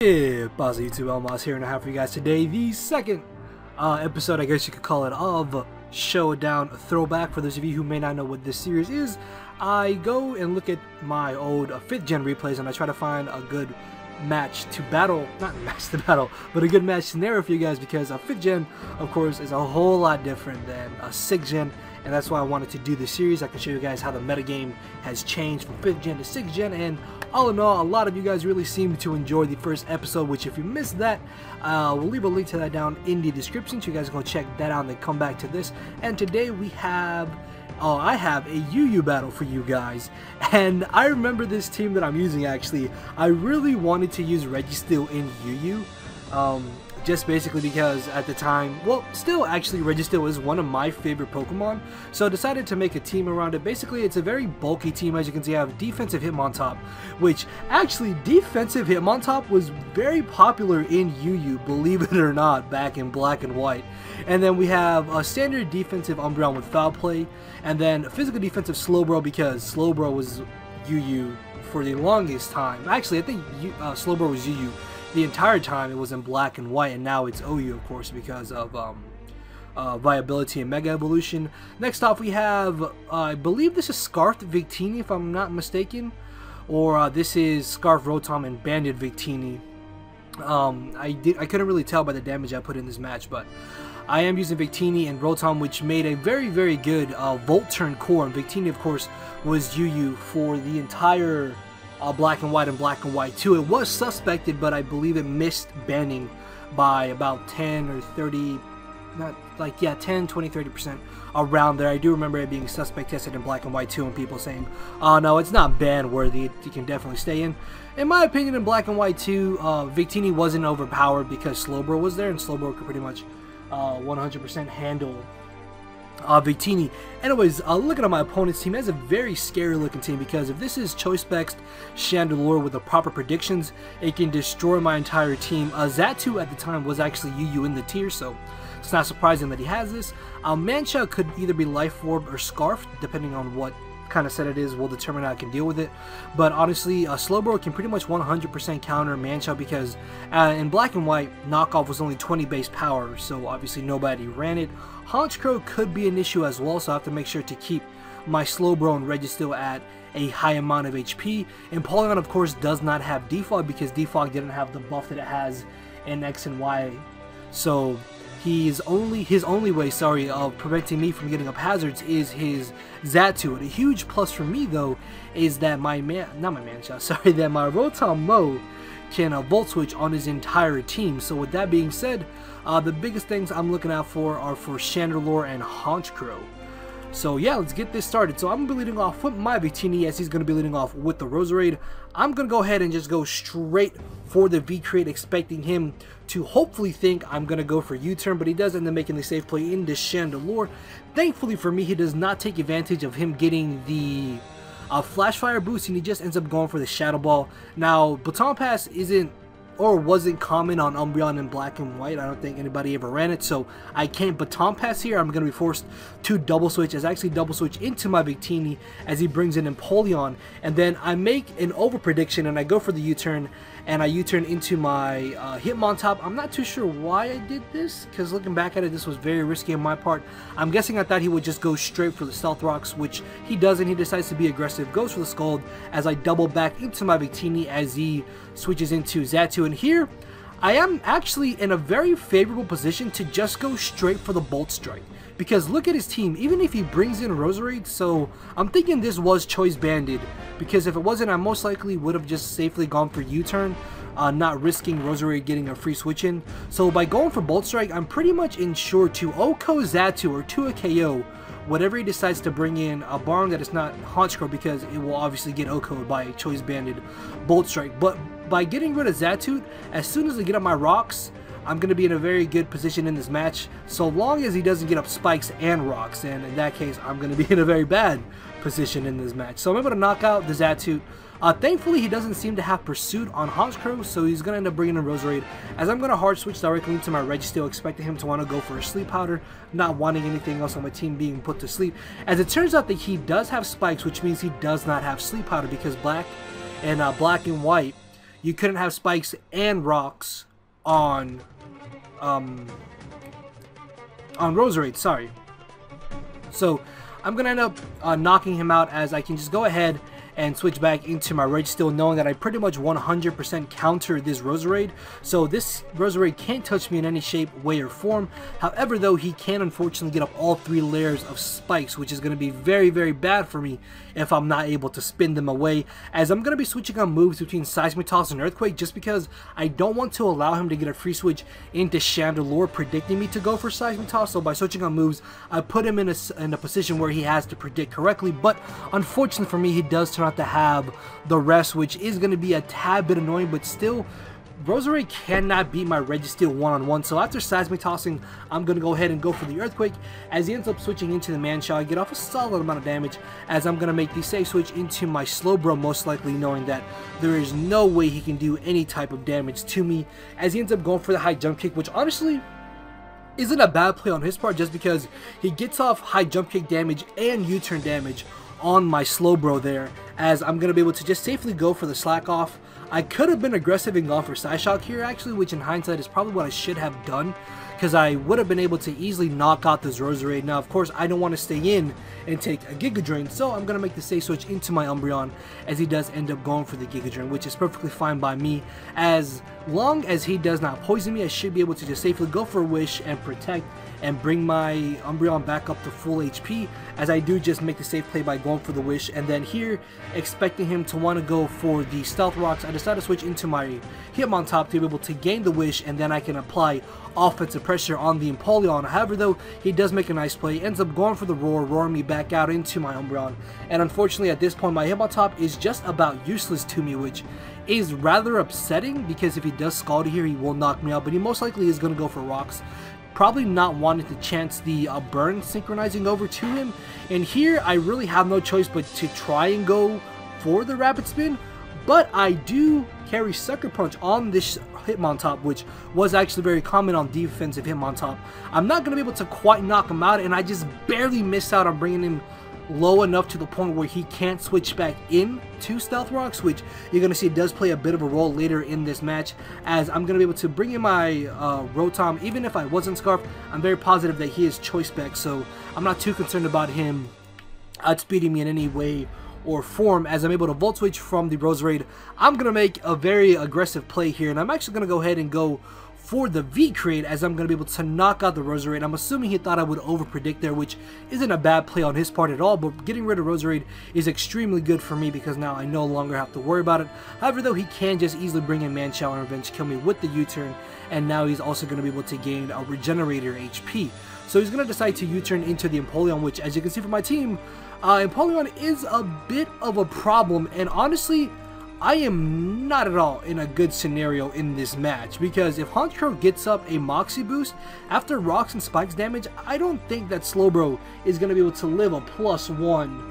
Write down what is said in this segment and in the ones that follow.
Yeah, Boss YouTube Elmas here, and I have for you guys today the second episode, I guess you could call it, of Showdown Throwback. For those of you who may not know what this series is, I go and look at my old 5th gen replays and I try to find a good match to battle, not match to battle, but a good match scenario for you guys, because a 5th gen, of course, is a whole lot different than a 6th gen, and that's why I wanted to do this series. I can show you guys how the metagame has changed from 5th gen to 6th gen, and all in all, a lot of you guys really seem to enjoy the first episode, which if you missed that, we'll leave a link to that down in the description, so you guys can go check that out and then come back to this. And today we have, I have a UU battle for you guys, and I remember this team that I'm using actually. I really wanted to use Registeel in UU, just basically because at the time, well, still actually Registeel is one of my favorite Pokemon, so I decided to make a team around it. Basically, it's a very bulky team. As you can see, I have defensive Hitmontop, which actually defensive Hitmontop was very popular in UU, believe it or not, back in Black and White. And then we have a standard defensive Umbreon with Foul Play, and then a physical defensive Slowbro, because Slowbro was UU for the longest time. Actually, I think Slowbro was UU the entire time it was in Black and White, and now it's OU, of course, because of viability and Mega Evolution. Next off, we have, I believe this is Scarfed Victini, if I'm not mistaken, or this is Scarf Rotom and Banded Victini. I couldn't really tell by the damage I put in this match, but I am using Victini and Rotom, which made a very, very good Volt Turn core, and Victini, of course, was UU for the entire Black and White and Black and White 2. It was suspected, but I believe it missed banning by about 10 or 30, not like, yeah, 10, 20, 30% around there. I do remember it being suspect tested in Black and White 2 and people saying, oh no, it's not ban worthy, it can definitely stay in. In my opinion, in Black and White 2, Victini wasn't overpowered because Slowbro was there, and Slowbro could pretty much 100% handle Victini. Anyways, looking at my opponent's team, it has a very scary looking team, because if this is Choice Specs Chandelure with the proper predictions, it can destroy my entire team. Xatu at the time was actually UU in the tier, so it's not surprising that he has this. Mancha could either be Life Orb or Scarf, depending on what kind of set it is will determine how I can deal with it. But honestly, Slowbro can pretty much 100% counter Mancha, because in Black and White, knockoff was only 20 base power, so obviously nobody ran it. Honchkrow could be an issue as well, so I have to make sure to keep my Slowbro and Registeel at a high amount of HP. And Polygon, of course, does not have Defog, because Defog didn't have the buff that it has in X and Y, so his only way, of preventing me from getting up hazards is his Xatu. And a huge plus for me, though, is that my Rotom Mo can Volt Switch on his entire team. So with that being said, the biggest things I'm looking out for are for Chandelure and Honchkrow. So yeah, let's get this started. So I'm going to be leading off with my Victini, as he's going to be leading off with the Roserade. I'm going to go ahead and just go straight for the V-Crate, expecting him to hopefully think I'm going to go for U-turn, but he does end up making the safe play into Chandelure. Thankfully for me, he does not take advantage of him getting the Flash Fire boost, and he just ends up going for the Shadow Ball. Now, Baton Pass isn't or wasn't common on Umbreon in Black and White. I don't think anybody ever ran it, so I can't Baton Pass here. I'm going to be forced to double switch, as I actually double switch into my Victini as he brings in Empoleon, and then I make an over prediction and I go for the U-turn, and I U-turn into my Hitmontop. I'm not too sure why I did this, because looking back at it, this was very risky on my part. I'm guessing I thought he would just go straight for the Stealth Rocks, which he doesn't. He decides to be aggressive, goes for the Scald, as I double back into my Victini as he switches into Xatu. And here, I am actually in a very favorable position to just go straight for the Bolt Strike, because look at his team, even if he brings in Roserade. So I'm thinking this was choice banded, because if it wasn't, I most likely would have just safely gone for U-turn, not risking Roserade getting a free switch in. So by going for Bolt Strike, I'm pretty much insured to OHKO Xatu or to a KO whatever he decides to bring in, barring that it's not Honchkrow, because it will obviously get OHKO'd by choice banded Bolt Strike. But by getting rid of Xatu, as soon as I get up my rocks, I'm going to be in a very good position in this match, so long as he doesn't get up spikes and rocks, and in that case, I'm going to be in a very bad position in this match. So I'm able to knock out the Xatu. Thankfully, he doesn't seem to have Pursuit on Honchkrow, so he's going to end up bringing in Roserade, as I'm going to hard switch directly into my Registeel, expecting him to want to go for a Sleep Powder, not wanting anything else on my team being put to sleep. As it turns out that he does have spikes, which means he does not have Sleep Powder, because Black and White you couldn't have spikes and rocks on Roserade, sorry. So I'm going to end up knocking him out, as I can just go ahead and switch back into my Registeel, knowing that I pretty much 100% counter this Roserade. So this Roserade can't touch me in any shape, way, or form. However, though, he can unfortunately get up all 3 layers of spikes, which is going to be very, very bad for me if I'm not able to spin them away, as I'm going to be switching on moves between Seismic Toss and Earthquake, just because I don't want to allow him to get a free switch into Chandelure, predicting me to go for Seismic Toss. So by switching on moves, I put him in a position where he has to predict correctly, but unfortunately for me, he does turn out to have the rest, which is going to be a tad bit annoying, but still, Roserade cannot beat my Registeel one-on-one. So after Seismic Tossing, I'm going to go ahead and go for the Earthquake, as he ends up switching into the Manchow. I get off a solid amount of damage, as I'm going to make the safe switch into my Slowbro, most likely knowing that there is no way he can do any type of damage to me, as he ends up going for the high jump kick, which honestly isn't a bad play on his part, just because he gets off high jump kick damage and U-turn damage on my Slowbro there, as I'm going to be able to just safely go for the slack off. I could have been aggressive and gone for Psyshock here actually, which in hindsight is probably what I should have done, because I would have been able to easily knock out this Roserade. Now of course I don't want to stay in and take a Giga Drain, so I'm going to make the safe switch into my Umbreon, as he does end up going for the Giga Drain, which is perfectly fine by me. As long as he does not poison me, I should be able to just safely go for a Wish and protect and bring my Umbreon back up to full HP, as I do just make the safe play by going for the Wish. And then here, expecting him to want to go for the Stealth Rocks, I decided to switch into my Hitmontop to be able to gain the Wish, and then I can apply offensive pressure on the Empoleon. However, though, he does make a nice play, ends up going for the Roar, roaring me back out into my Umbreon. And unfortunately at this point, my Hitmontop is just about useless to me, which is rather upsetting, because if he does Scald here, he will knock me out, but he most likely is going to go for Rocks, probably not wanting to chance the burn synchronizing over to him. And here I really have no choice but to try and go for the Rapid Spin, but I do carry Sucker Punch on this Hitmontop, which was actually very common on defensive Hitmontop. I'm not going to be able to quite knock him out, and I just barely miss out on bringing him low enough to the point where he can't switch back in to Stealth Rocks, which you're going to see does play a bit of a role later in this match, as I'm going to be able to bring in my Rotom. Even if I wasn't Scarf, I'm very positive that he is Choice Spec, so I'm not too concerned about him outspeeding me in any way or form, as I'm able to Volt Switch from the Roserade. I'm going to make a very aggressive play here, and I'm actually going to go ahead and go for the V-Create, as I'm going to be able to knock out the Roserade. I'm assuming he thought I would over-predict there, which isn't a bad play on his part at all, but getting rid of Roserade is extremely good for me, because now I no longer have to worry about it. However, though, he can just easily bring in Manchow and Revenge Kill me with the U-Turn, and now he's also going to be able to gain a Regenerator HP. So he's going to decide to U-turn into the Empoleon, which, as you can see from my team, Empoleon is a bit of a problem, and honestly, I am not at all in a good scenario in this match, because if Honchkrow gets up a Moxie boost after Rocks and Spikes damage, I don't think that Slowbro is going to be able to live a +1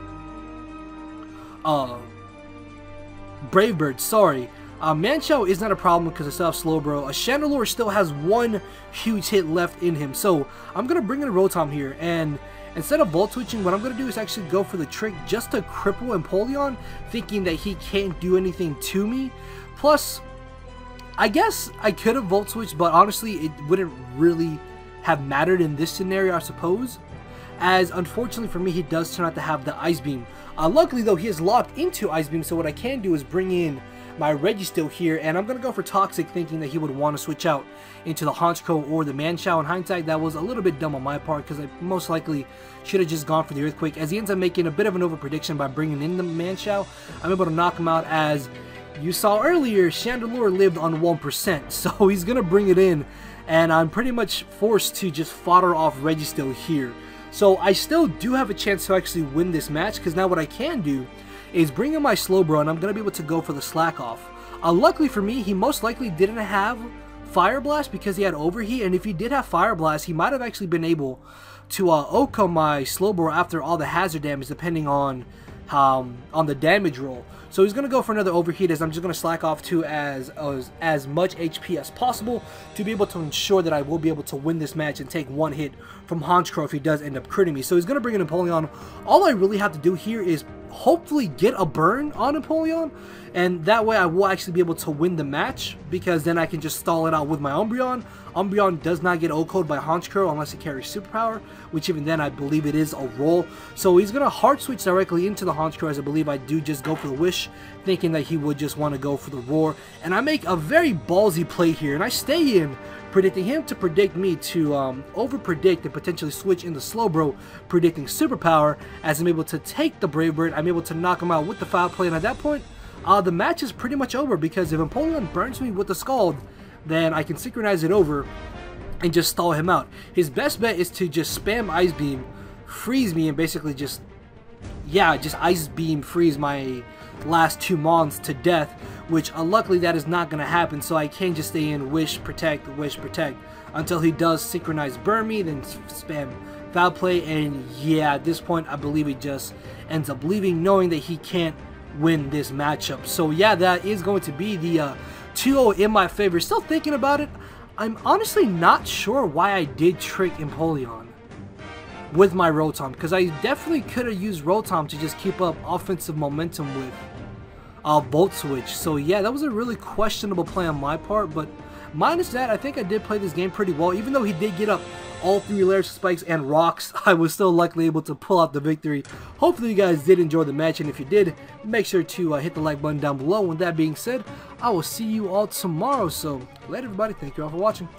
Brave Bird, sorry. Manchow is not a problem because I still have Slowbro. Chandelure still has one huge hit left in him, so I'm going to bring in a Rotom here, and instead of Volt Switching, what I'm going to do is actually go for the trick just to cripple Empoleon, thinking that he can't do anything to me. Plus, I guess I could have Volt Switched, but honestly, it wouldn't really have mattered in this scenario, I suppose, as unfortunately for me, he does turn out to have the Ice Beam. Luckily, though, he is locked into Ice Beam, so what I can do is bring in my Registeel here, and I'm going to go for Toxic, thinking that he would want to switch out into the Honchkrow or the Manchow. In hindsight, that was a little bit dumb on my part, because I most likely should have just gone for the Earthquake, as he ends up making a bit of an over-prediction by bringing in the Manchow. I'm able to knock him out, as you saw earlier, Chandelure lived on 1%, so he's going to bring it in, and I'm pretty much forced to just fodder off Registeel here. So I still do have a chance to actually win this match, because now what I can do is bring in my Slowbro, and I'm going to be able to go for the Slack Off. Luckily for me, he most likely didn't have Fire Blast because he had Overheat, and if he did have Fire Blast, he might have actually been able to OHKO my Slowbro after all the hazard damage, depending on the damage roll. So he's going to go for another Overheat, as I'm just going to slack off to as much HP as possible to be able to ensure that I will be able to win this match and take one hit from Honchkrow if he does end up critting me. So he's going to bring in Empoleon. All I really have to do here is hopefully get a burn on Empoleon, and that way I will actually be able to win the match, because then I can just stall it out with my Umbreon. Umbreon does not get O-Code by Honchkrow unless it carries Superpower, which even then I believe it is a roll. So he's going to Heart Switch directly into the Honchkrow, as I believe I do just go for the Wish, thinking that he would just want to go for the Roar. And I make a very ballsy play here, and I stay in, predicting him to predict me to over-predict and potentially switch into Slowbro, predicting Superpower, as I'm able to take the Brave Bird. I'm able to knock him out with the Foul Play, and at that point, the match is pretty much over, because if Empoleon burns me with the Scald, then I can synchronize it over and just stall him out. His best bet is to just spam Ice Beam, freeze me, and basically just Ice Beam freeze my last 2 Mons to death, which luckily that is not going to happen, so I can just stay in Wish, Protect, until he does synchronize burn me, then spam Foul Play, and yeah, at this point I believe he just ends up leaving, knowing that he can't win this matchup. So yeah, that is going to be the 2-0 in my favor. Still thinking about it, I'm honestly not sure why I did trick Empoleon with my Rotom, because I definitely could have used Rotom to just keep up offensive momentum with Volt Switch. So yeah, that was a really questionable play on my part, but minus that, I think I did play this game pretty well. Even though he did get up all 3 layers of spikes and rocks, I was still luckily able to pull out the victory. Hopefully you guys did enjoy the match, and if you did, make sure to hit the like button down below. With that being said, I will see you all tomorrow. So later everybody, thank you all for watching.